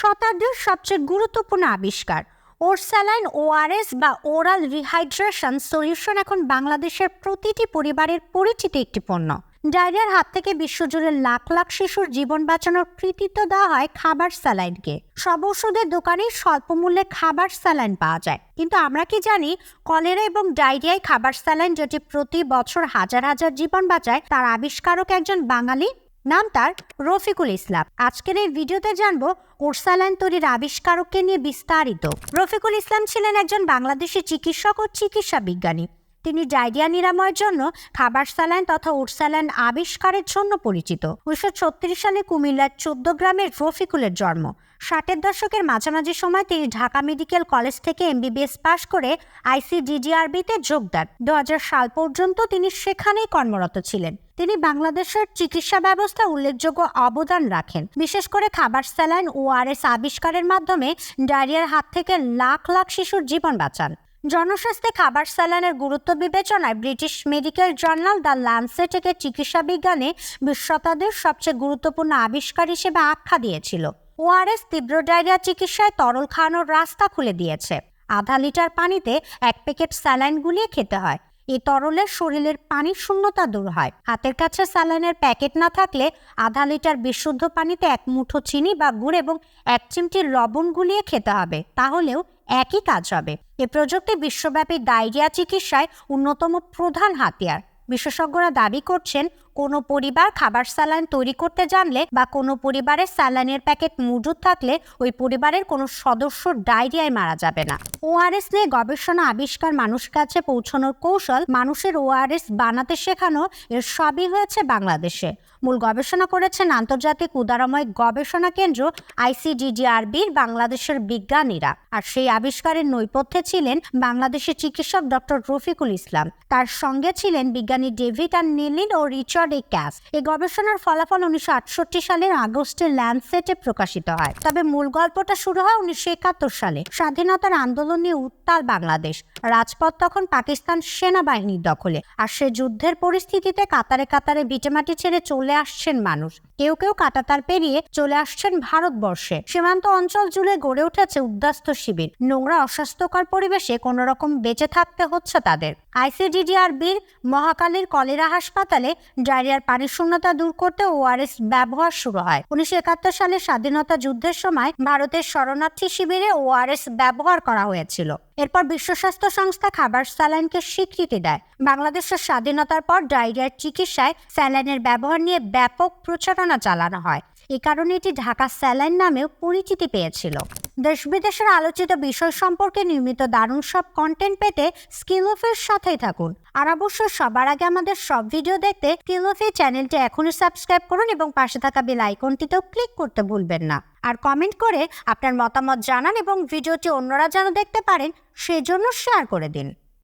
শতাব্দীর সবচেয়ে গুরুত্বপূর্ণ আবিষ্কার ওরস্যালাইন ওআরএস বা ওরাল রিহাইড্রেশন সলিউশন এখন বাংলাদেশের প্রতিটি পরিবারের পরিচিত একটি পণ্য। ডায়রিয়ার হাত থেকে বিশ্বজুড়ে লাখ লাখ শিশুর জীবন বাঁচানোর কৃতিত্ব দেওয়া হয় খাবার স্যালাইনকে। সব ওষুধের দোকানেই স্বল্প মূল্যে খাবার স্যালাইন পাওয়া যায়, কিন্তু আমরা কি জানি কলেরা এবং ডায়রিয়ায় খাবার স্যালাইন যেটি প্রতি বছর হাজার হাজার জীবন বাঁচায় তার আবিষ্কারক একজন বাঙালি, নাম তার রফিকুল ইসলাম। আজকের এই ভিডিওতে জানবো ওরস্যালাইন তৈরির আবিষ্কারককে নিয়ে বিস্তারিত। রফিকুল ইসলাম ছিলেন একজন বাংলাদেশি চিকিৎসক ও চিকিৎসা বিজ্ঞানী। তিনি ডায়রিয়া নিরাময়ের জন্য খাবার স্যালাইন তথা ওরস্যালাইন আবিষ্কারের জন্য পরিচিত। 1936 সালে কুমিল্লার 14 গ্রামের রফিকুলের জন্ম। 60-এর দশকের মাঝামাঝি সময় তিনি ঢাকা মেডিকেল কলেজ থেকে MBBS পাশ করে ICDDRB-তে যোগ দেন। 2000 সাল পর্যন্ত তিনি সেখানেই কর্মরত ছিলেন। তিনি বাংলাদেশের চিকিৎসা ব্যবস্থা উল্লেখযোগ্য অবদান রাখেন, বিশেষ করে খাবার স্যালাইন ওআরএস আবিষ্কারের মাধ্যমে ডায়রিয়ার হাত থেকে লাখ লাখ শিশুর জীবন বাঁচান। জনস্বাস্থ্যে খাবার স্যালাইনের গুরুত্ব বিবেচনায় British medical journal the Lancet একে চিকিৎসা বিজ্ঞানে 20 শতাব্দীর সবচেয়ে গুরুত্বপূর্ণ আবিষ্কার হিসেবে আখ্যা দিয়েছিল। ওআরএস তীব্র ডায়রিয়া চিকিৎসায় তরল খাওয়ানোর রাস্তা খুলে দিয়েছে। আধা লিটার পানিতে 1 প্যাকেট স্যালাইন গুলিয়ে খেতে হয়। এই তরলের শরীরের পানির শূন্যতা দূর হয়। হাতের কাছে স্যালাইনের প্যাকেট না থাকলে আধা লিটার বিশুদ্ধ পানিতে 1 মুঠো চিনি বা গুড় এবং 1 চিমটি লবণ গুলিয়ে খেতে হবে, তাহলেও একই কাজ হবে। এই প্রযুক্তি বিশ্বব্যাপী ডায়রিয়া চিকিৎসায় অন্যতম প্রধান হাতিয়ার। বিশেষজ্ঞরা দাবি করছেন কোনো পরিবার খাবার স্যালাইন তৈরি করতে জানলে বা কোনো পরিবারের স্যালাইনের প্যাকেট মজুদ থাকলে ওই পরিবারের কোনো সদস্য ডায়রিয়ায় মারা যাবে না। ওআরএস নিয়ে গবেষণা আবিষ্কার মানুষের কাছে পৌঁছানোর কৌশল, মানুষের ওআরএস বানাতে শেখানো, এর সবই হয়েছে বাংলাদেশে। মূল গবেষণা করেছেন আন্তর্জাতিক উদারময় গবেষণা কেন্দ্র ICDDRB-র বাংলাদেশের বিজ্ঞানীরা। আর সেই আবিষ্কারের নেপথ্যে ছিলেন বাংলাদেশের চিকিৎসক ডক্টর রফিকুল ইসলাম। তার সঙ্গে ছিলেন বিজ্ঞানী ডেভিড আর নেলিন ও রিচার্ড এ ক্যাস। এই গবেষণার ফলাফল 1968 সালের আগস্টে ল্যান্সেটে প্রকাশিত হয়। তবে মূল গল্পটা শুরু হয় 1971 সালে। স্বাধীনতার আন্দোলন নিয়ে উত্তাল বাংলাদেশ। রাজপথ তখন পাকিস্তান সেনাবাহিনীর দখলে। আর সে যুদ্ধের পরিস্থিতিতে কাতারে কাতারে ভিটেমাটি ছেড়ে চলে আসছেন মানুষ। কেউ কেউ কাঁটাতার পেরিয়ে চলে আসছেন ভারতবর্ষে। সীমান্ত অঞ্চল জুড়ে গড়ে উঠেছে উদ্বাস্তু শিবির। নোংরা অস্বাস্থ্যকর পরিবেশে কোন রকম বেঁচে থাকতে হচ্ছে তাদের। ICDDRB-র মহাকালীর কলেরা হাসপাতালে ডায়রিয়ার পানির শূন্যতা দূর করতে ওআরএস ব্যবহার শুরু হয়। 1971 সালে স্বাধীনতা যুদ্ধের সময় ভারতের শরণার্থী শিবিরে ওআরএস ব্যবহার করা হয়েছিল। এরপর বিশ্ব স্বাস্থ্য সংস্থা খাবার স্যালাইনকে স্বীকৃতি দেয়। বাংলাদেশের স্বাধীনতার পর ডায়রিয়ার চিকিৎসায় স্যালাইনের ব্যবহার নিয়ে ব্যাপক প্রচারণা চালানো হয়। এই কারণে এটি ঢাকা স্যালাইন নামেও পরিচিতি পেয়েছিল। দেশ বিদেশের আলোচিত বিষয় সম্পর্কে নিয়মিত দারুণ সব কন্টেন্ট পেতে স্কিলফির সাথেই থাকুন। আর অবশ্যই সবার আগে আমাদের সব ভিডিও দেখতে স্কিলফি চ্যানেলটি এখনই সাবস্ক্রাইব করুন এবং পাশে থাকা বেল আইকনটিতেও ক্লিক করতে ভুলবেন না। আর কমেন্ট করে আপনার মতামত জানান এবং ভিডিওটি অন্যরা যেন দেখতে পারেন সেজন্য শেয়ার করে দিন।